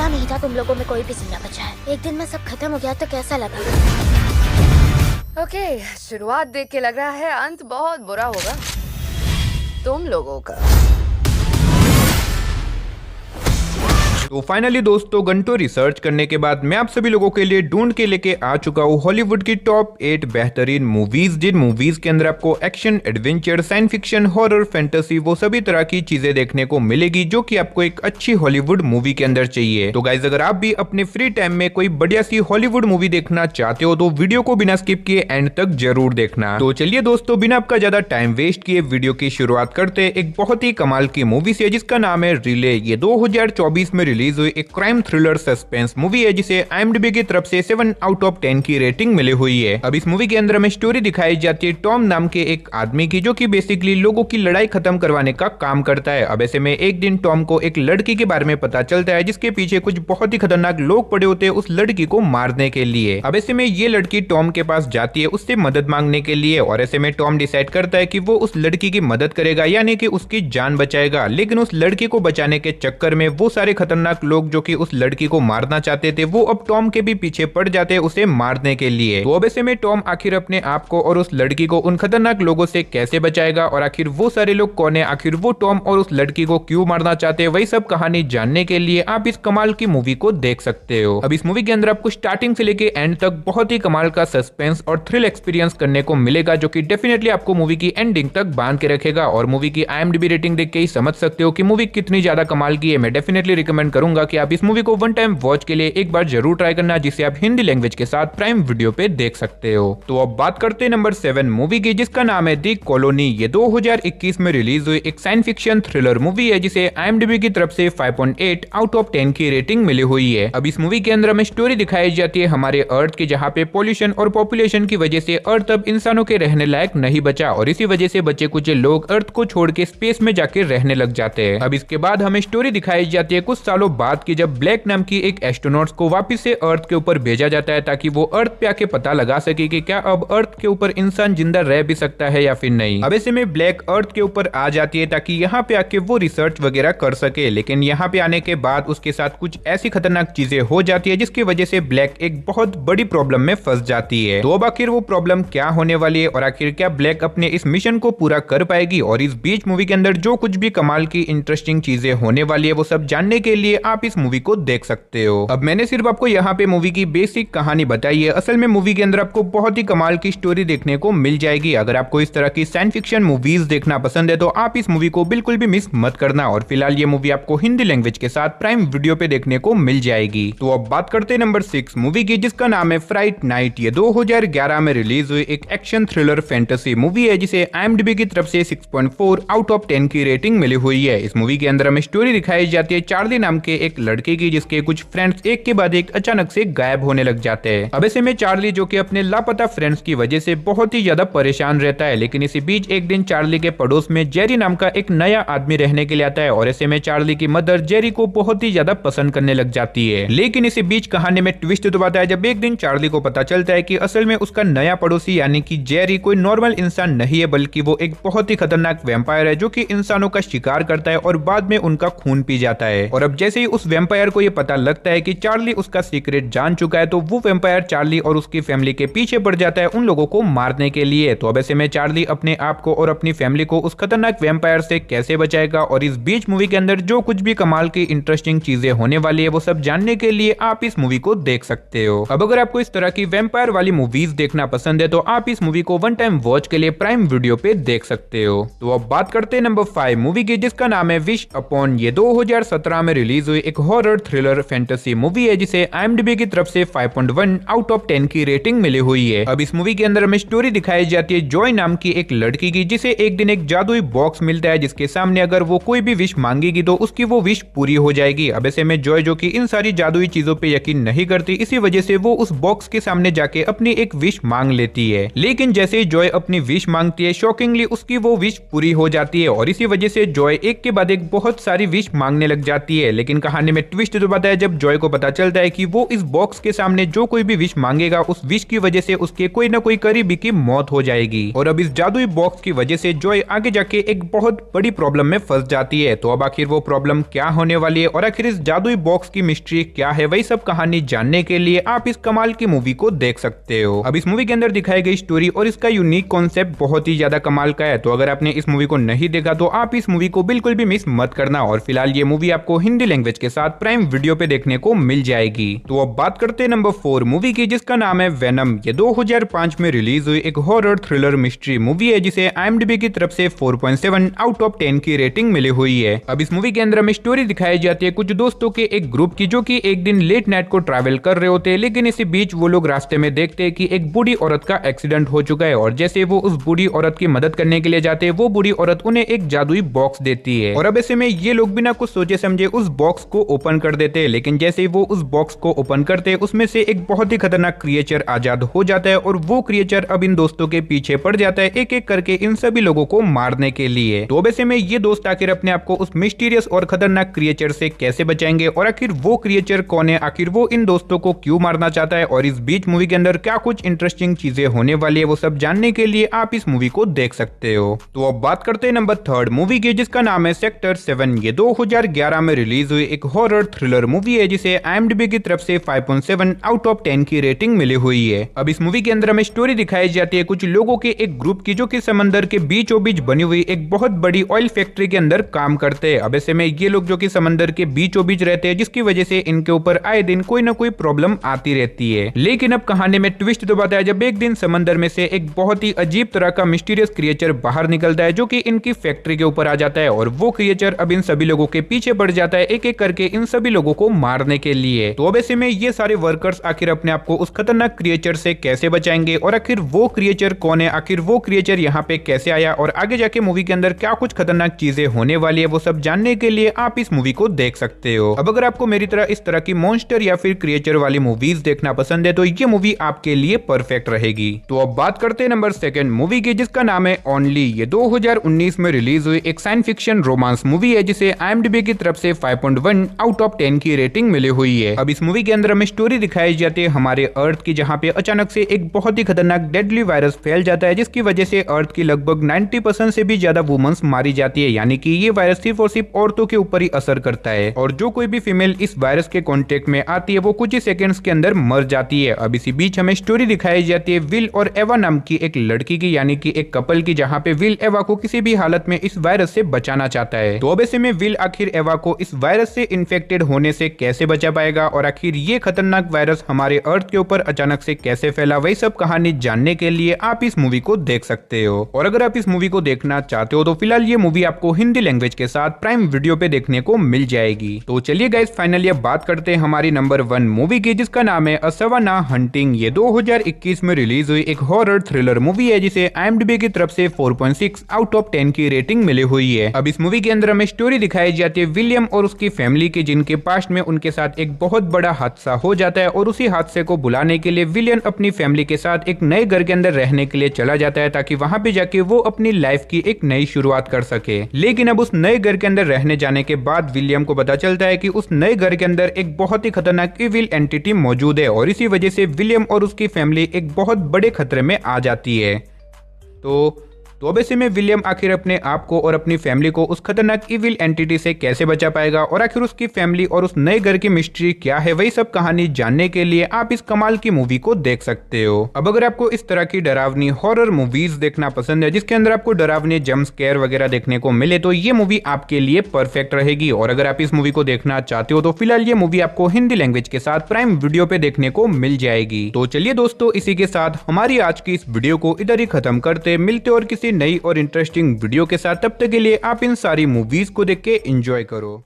पता नहीं था तुम लोगों में कोई भी जिंदा बचा है। एक दिन में सब खत्म हो गया तो कैसा लगा? ओके, शुरुआत देख के लग रहा है अंत बहुत बुरा होगा तुम लोगों का। तो फाइनली दोस्तों, घंटों रिसर्च करने के बाद मैं आप सभी लोगों के लिए ढूंढ के लेके आ चुका हूँ हॉलीवुड की टॉप 8 बेहतरीन मूवीज, जिन मूवीज के अंदर आपको action, adventure, science fiction, horror, fantasy वो सभी तरह की चीजें देखने को मिलेगी जो कि आपको एक अच्छी हॉलीवुड मूवी के अंदर चाहिए। तो गाइज, अगर आप भी अपने फ्री टाइम में कोई बढ़िया सी हॉलीवुड मूवी देखना चाहते हो तो वीडियो को बिना स्किप किए एंड तक जरूर देखना। तो चलिए दोस्तों, बिना आपका ज्यादा टाइम वेस्ट किए वीडियो की शुरुआत करते एक बहुत ही कमाल की मूवी से जिसका नाम है रिले। ये 2024 में रिलीज हुई एक क्राइम थ्रिलर सस्पेंस मूवी है जिसे IMDb की तरफ से 7 आउट ऑफ 10 की रेटिंग मिली हुई है। अब इस मूवी के अंदर हमें स्टोरी दिखाई जाती है टॉम नाम के एक आदमी की, जो कि बेसिकली लोगों की लड़ाई खत्म करवाने का काम करता है। अब ऐसे में एक दिन टॉम को एक लड़की के बारे में पता चलता है जिसके पीछे कुछ बहुत ही खतरनाक लोग पड़े होते हैं उस लड़की को मारने के लिए। अब ऐसे में ये लड़की टॉम के पास जाती है उससे मदद मांगने के लिए, और ऐसे में टॉम डिसाइड करता है कि वो उस लड़की की मदद करेगा, यानी कि उसकी जान बचाएगा। लेकिन उस लड़की को बचाने के चक्कर में वो सारे खतरनाक लोग जो कि उस लड़की को मारना चाहते थे वो अब टॉम के भी पीछे पड़ जाते हैं उसे मारने के लिए। तो अब ऐसे में टॉम आखिर अपने आप को और उस लड़की को उन खतरनाक लोगों से कैसे बचाएगा, और आखिर वो सारे लोग कौन है, आखिर वो टॉम और उस लड़की को क्यों मारना चाहते हैं, वही सब कहानी जानने के लिए आप इस कमाल की मूवी को देख सकते हो। अब इस मूवी के अंदर आपको स्टार्टिंग से लेके एंड तक बहुत ही कमाल का सस्पेंस और थ्रिल एक्सपीरियंस करने को मिलेगा, जो कि डेफिनेटली आपको मूवी की एंडिंग तक बांध के रखेगा। और मूवी की IMDb रेटिंग देख के ही समझ सकते हो कि मूवी कितनी ज्यादा कमाल की है। मैं डेफिनेटली रिकमेंड करूंगा कि आप इस मूवी को वन टाइम वॉच के लिए एक बार जरूर ट्राई करना, जिसे आप हिंदी लैंग्वेज के साथ प्राइम वीडियो पे देख सकते हो। तो अब बात करते हैं नंबर 7 मूवी की, जिसका नाम है दी कॉलोनी। ये 2021 में रिलीज हुई एक साइंस फिक्शन थ्रिलर मूवी है जिसे IMDb की तरफ से 5.8 आउट ऑफ 10 की रेटिंग मिली हुई है। अब इस मूवी के अंदर हमें स्टोरी दिखाई जाती है हमारे अर्थ की, जहाँ पे पॉल्यूशन और पॉपुलेशन की वजह से अर्थ अब इंसानों के रहने लायक नहीं बचा, और इसी वजह से बचे कुछ लोग अर्थ को छोड़ के स्पेस में जाके रहने लग जाते हैं। अब इसके बाद हमें स्टोरी दिखाई जाती है कुछ सालों बाद की, जब ब्लैक नाम की एक एस्ट्रोनॉट्स को वापस से अर्थ के ऊपर भेजा जाता है ताकि वो अर्थ पे आके पता लगा सके कि क्या अब अर्थ के ऊपर इंसान जिंदा रह भी सकता है या फिर नहीं। अब ऐसे में ब्लैक अर्थ के ऊपर आ जाती है ताकि यहाँ पे आके वो रिसर्च वगैरह कर सके, लेकिन यहाँ पे आने के बाद उसके साथ कुछ ऐसी खतरनाक चीजें हो जाती है जिसकी वजह से ब्लैक एक बहुत बड़ी प्रॉब्लम में फंस जाती है। तो अब आखिर वो प्रॉब्लम क्या होने वाली है, और आखिर क्या ब्लैक अपने इस मिशन को पूरा कर पाएगी, और इस बीच मूवी के अंदर जो कुछ भी कमाल की इंटरेस्टिंग चीजें होने वाली है वो सब जानने के लिए आप इस मूवी को देख सकते हो। अब मैंने सिर्फ आपको यहाँ पे मूवी की बेसिक कहानी बताई है, असल में मूवी के अंदर आपको बहुत ही कमाल की स्टोरी देखने को मिल जाएगी। अगर आपको इस तरह की साइंस फिक्शन मूवीज देखना पसंद है तो आप इस मूवी को बिल्कुल भी मिस मत करना। और फिलहाल ये मूवी आपको हिंदी लैंग्वेज के साथ प्राइम वीडियो पे देखने को मिल जाएगी। तो अब बात करते हैं नंबर 6 मूवी की, जिसका नाम है फ्राइट नाइट। ये 2011 में रिलीज हुई एक एक्शन थ्रिलर फैंटेसी मूवी है जिसे IMDb की तरफ से 6.4 आउट ऑफ 10 की रेटिंग मिली हुई है। इस मूवी के अंदर हमें स्टोरी दिखाई जाती है चार्ली नाम के एक लड़के की, जिसके कुछ फ्रेंड्स एक के बाद एक अचानक से गायब होने लग जाते हैं। अब ऐसे में चार्ली, जो कि अपने लापता फ्रेंड्स की वजह से बहुत ही ज्यादा परेशान रहता है, लेकिन इसी बीच एक दिन चार्ली के पड़ोस में जेरी नाम का एक नया आदमी रहने के लिए आता है, और ऐसे में चार्ली की मदर जेरी को बहुत ही ज्यादा पसंद करने लग जाती है। लेकिन इसी बीच कहानी में ट्विस्ट तो आता है जब एक दिन चार्ली को पता चलता है कि असल में उसका नया पड़ोसी यानी कि जेरी कोई नॉर्मल इंसान नहीं है, बल्कि वो एक बहुत ही खतरनाक वैम्पायर है जो कि इंसानों का शिकार करता है और बाद में उनका खून पी जाता है। और अब जैसे ही उस वैम्पायर को ये पता लगता है कि चार्ली उसका सीक्रेट जान चुका है, तो वो वैम्पायर चार्ली और उसकी फैमिली के पीछे पड़ जाता है उन लोगों को मारने के लिए। तो अब ऐसे में चार्ली अपने आप को और अपनी फैमिली को उस खतरनाक वैम्पायर से कैसे बचाएगा, और इस बीच मूवी के अंदर जो कुछ भी कमाल की इंटरेस्टिंग चीजें होने वाली है वो सब जानने के लिए आप इस मूवी को देख सकते हो। अब अगर आपको इस तरह की वैम्पायर वाली मूवीज देखना पसंद है तो आप इस मूवी को वन टाइम वॉच के लिए प्राइम वीडियो पे देख सकते हो। तो अब बात करते हैं नंबर 5 मूवी की, जिसका नाम है विश अपॉन। ये 2017 में रिलीज हुई एक हॉरर थ्रिलर फैंटेसी मूवी है जिसे IMDb की तरफ से 5.1 आउट ऑफ 10 की रेटिंग मिली हुई है। अब इस मूवी के अंदर हमें स्टोरी दिखाई जाती है जॉय नाम की एक लड़की की, जिसे एक दिन एक जादुई बॉक्स मिलता है जिसके सामने अगर वो कोई भी विश मांगेगी तो उसकी वो विश पूरी हो जाएगी। अब ऐसे में जॉय, जो कि इन सारी जादुई चीजों पे यकीन नहीं करती, इसी वजह से वो उस बॉक्स के सामने जाके अपनी एक विश मांग लेती है। लेकिन जैसे ही जॉय अपनी विश मांगती है, शॉकिंगली उसकी वो विश पूरी हो जाती है, और इसी वजह से जॉय एक के बाद एक बहुत सारी विश मांगने लग जाती है। लेकिन लेकिन कहानी में ट्विस्ट तो बताया जब जॉय को पता चलता है कि वो इस बॉक्स के सामने जो कोई भी विश मांगेगा उस विश की वजह से उसके कोई ना कोई करीबी की मौत हो जाएगी। और अब इस जादुई बॉक्स की वजह से जॉय आगे जाके एक बहुत बड़ी प्रॉब्लम में फंस जाती है। तो अब आखिर वो प्रॉब्लम क्या होने वाली है और आखिर इस जादुई बॉक्स की मिस्ट्री क्या है, वही सब कहानी जानने के लिए आप इस कमाल की मूवी को देख सकते हो। अब इस मूवी के अंदर दिखाई गई स्टोरी और इसका यूनिक कॉन्सेप्ट बहुत ही ज्यादा कमाल का है। तो अगर आपने इस मूवी को नहीं देखा तो आप इस मूवी को बिल्कुल भी मिस मत करना। और फिलहाल ये मूवी आपको हिंदी लैंग्वेज के साथ प्राइम वीडियो पे देखने को मिल जाएगी। तो अब बात करते हैं नंबर 4 मूवी की, जिसका नाम है वेनम। ये 2005 में रिलीज हुई एक हॉरर थ्रिलर मिस्ट्री मूवी है जिसे IMDb की तरफ से 4.7 आउट ऑफ 10 की रेटिंग मिली हुई है। अब इस मूवी के अंदर हमें स्टोरी दिखाई जाती है कुछ दोस्तों के एक ग्रुप की, जो कि एक दिन लेट नाइट को ट्रैवल कर रहे होते हैं, लेकिन इसी बीच वो लोग रास्ते में देखते हैं कि एक बूढ़ी औरत का एक्सीडेंट हो चुका है। और जैसे वो उस बूढ़ी औरत की मदद करने के लिए जाते हैं, वो बूढ़ी औरत उन्हें एक जादुई बॉक्स देती है। और अब ऐसे में ये लोग बिना कुछ सोचे समझे उस बॉक्स को ओपन कर देते हैं। लेकिन जैसे ही वो उस बॉक्स को ओपन करते हैं, उसमें से एक बहुत ही खतरनाक क्रिएचर आजाद हो जाता है। और वो क्रिएचर अब इन दोस्तों के पीछे पड़ जाता है, एक एक करके इन सभी लोगों को मारने के लिए। तो अब ऐसे में ये दोस्त आखिर अपने आप को उस मिस्टीरियस और खतरनाक क्रिएचर से कैसे बचाएंगे, और आखिर वो क्रिएचर कौन है, आखिर वो इन दोस्तों को क्यों मारना चाहता है, और इस बीच मूवी के अंदर क्या कुछ इंटरेस्टिंग चीजें होने वाली है, वो सब जानने के लिए आप इस मूवी को देख सकते हो। तो अब बात करते हैं नंबर 3 मूवी की, जिसका नाम है सेक्टर 7। ये 2011 में रिलीज हुई एक हॉरर थ्रिलर मूवी है जिसे IMDb की तरफ से 5.7 आउट ऑफ 10 की रेटिंग मिली हुई है। अब इस मूवी के अंदर हमें स्टोरी दिखाई जाती है कुछ लोगों के एक ग्रुप की, जो कि समंदर के बीचों बीच बनी हुई एक बहुत बड़ी ऑयल फैक्ट्री के अंदर काम करते हैं। अब ऐसे में ये लोग जो कि समंदर के बीचों बीच रहते हैं, जिसकी वजह से इनके ऊपर आए दिन कोई ना कोई प्रॉब्लम आती रहती है। लेकिन अब कहानी में ट्विस्ट तो बताया जब एक दिन समंदर में से एक बहुत ही अजीब तरह का मिस्टीरियस क्रिएचर बाहर निकलता है, जो कि इनकी फैक्ट्री के ऊपर आ जाता है। और वो क्रिएचर अब इन सभी लोगों के पीछे पड़ जाता है, एक एक करके इन सभी लोगों को मारने के लिए। तो अब ऐसे में ये सारे वर्कर्स आखिर अपने आप को उस खतरनाक क्रिएचर से कैसे बचाएंगे, और आखिर वो क्रिएचर कौन है, आखिर वो क्रिएचर यहाँ पे कैसे आया, और आगे जाके मूवी के अंदर क्या कुछ खतरनाक चीजें होने वाली है, वो सब जानने के लिए आप इस मूवी को देख सकते हो। अब अगर आपको मेरी तरह इस तरह की मॉन्स्टर या फिर क्रिएचर वाली मूवीज देखना पसंद है तो ये मूवी आपके लिए परफेक्ट रहेगी। तो अब बात करते हैं नंबर 2 मूवी की, जिसका नाम है ओनली। ये 2019 में रिलीज हुई एक साइंस फिक्शन रोमांस मूवी है जिसे IMDb की तरफ से 5.1 आउट ऑफ 10 की रेटिंग मिली हुई है। अब इस मूवी के अंदर हमें स्टोरी दिखाई जाती है हमारे अर्थ की, जहाँ पे अचानक से एक बहुत ही खतरनाक डेडली वायरस फैल जाता है, जिसकी वजह से अर्थ की लगभग 90% से भी ज्यादा वुमेन्स मारी जाती है। यानी कि ये वायरस सिर्फ और सिर्फ औरतों के ऊपर ही असर करता है, और जो कोई भी फीमेल इस वायरस के कांटेक्ट में आती है वो कुछ ही सेकंड्स के अंदर मर जाती है। अब इसी बीच हमें स्टोरी दिखाई जाती है विल और एवा नाम की एक लड़की की, यानी कि एक कपल की, जहाँ पे विल एवा को किसी भी हालत में इस वायरस से बचाना चाहता है। तो अब ऐसे में विल आखिर एवा को इस वायरस से इन्फेक्टेड होने से कैसे बचा पाएगा, और आखिर ये खतरनाक वायरस हमारे अर्थ के ऊपर अचानक से कैसे फैला, वही सब कहानी जानने के लिए आप इस मूवी को देख सकते हो। और अगर आप इस मूवी को देखना चाहते हो तो फिलहाल ये मूवी आपको हिंदी लैंग्वेज के साथ प्राइम वीडियो पे देखने को मिल जाएगी। तो चलिए गाइस फाइनली अब बात करते हैं हमारी नंबर 1 मूवी की, जिसका नाम है असवाना हंटिंग। ये 2021 में रिलीज हुई एक हॉरर थ्रिलर मूवी है जिसे IMDb की तरफ से 4.6 आउट ऑफ 10 की रेटिंग मिली हुई है। अब इस मूवी के अंदर हमें स्टोरी दिखाई जाती है विलियम और उसकी फैमिली की, जिनके पास्ट में उनके साथ एक बहुत बड़ा हादसा हो जाता है, और उसी हादसे को भुलाने के लिए विलियम अपनी फैमिली के साथ एक नए घर के अंदर रहने के लिए चला जाता है, ताकि वहां पे जाके वो अपनी लाइफ की एक नई शुरुआत कर सके। लेकिन अब उस नए घर के अंदर रहने जाने के बाद विलियम को पता चलता है कि उस नए घर के अंदर एक बहुत ही खतरनाक इविल एंटिटी मौजूद है, और इसी वजह से विलियम और उसकी फैमिली एक बहुत बड़े खतरे में आ जाती है। तो अब ऐसे में विलियम आखिर अपने आप को और अपनी फैमिली को उस खतरनाक इविल एंटिटी से कैसे बचा पाएगा, और आखिर उसकी फैमिली और उस नए घर की मिस्ट्री क्या है, वही सब कहानी जानने के लिए आप इस कमाल की मूवी को देख सकते हो। अब अगर आपको इस तरह की डरावनी हॉरर मूवीज देखना पसंद है, जिसके अंदर आपको डरावनी जंप स्केयर वगैरह देखने को मिले, तो ये मूवी आपके लिए परफेक्ट रहेगी। और अगर आप इस मूवी को देखना चाहते हो तो फिलहाल ये मूवी आपको हिंदी लैंग्वेज के साथ प्राइम वीडियो पे देखने को मिल जाएगी। तो चलिए दोस्तों, इसी के साथ हमारी आज की इस वीडियो को इधर ही खत्म करते, मिलते और किसी नई और इंटरेस्टिंग वीडियो के साथ। तब तक के लिए आप इन सारी मूवीज को देख के एंजॉय करो।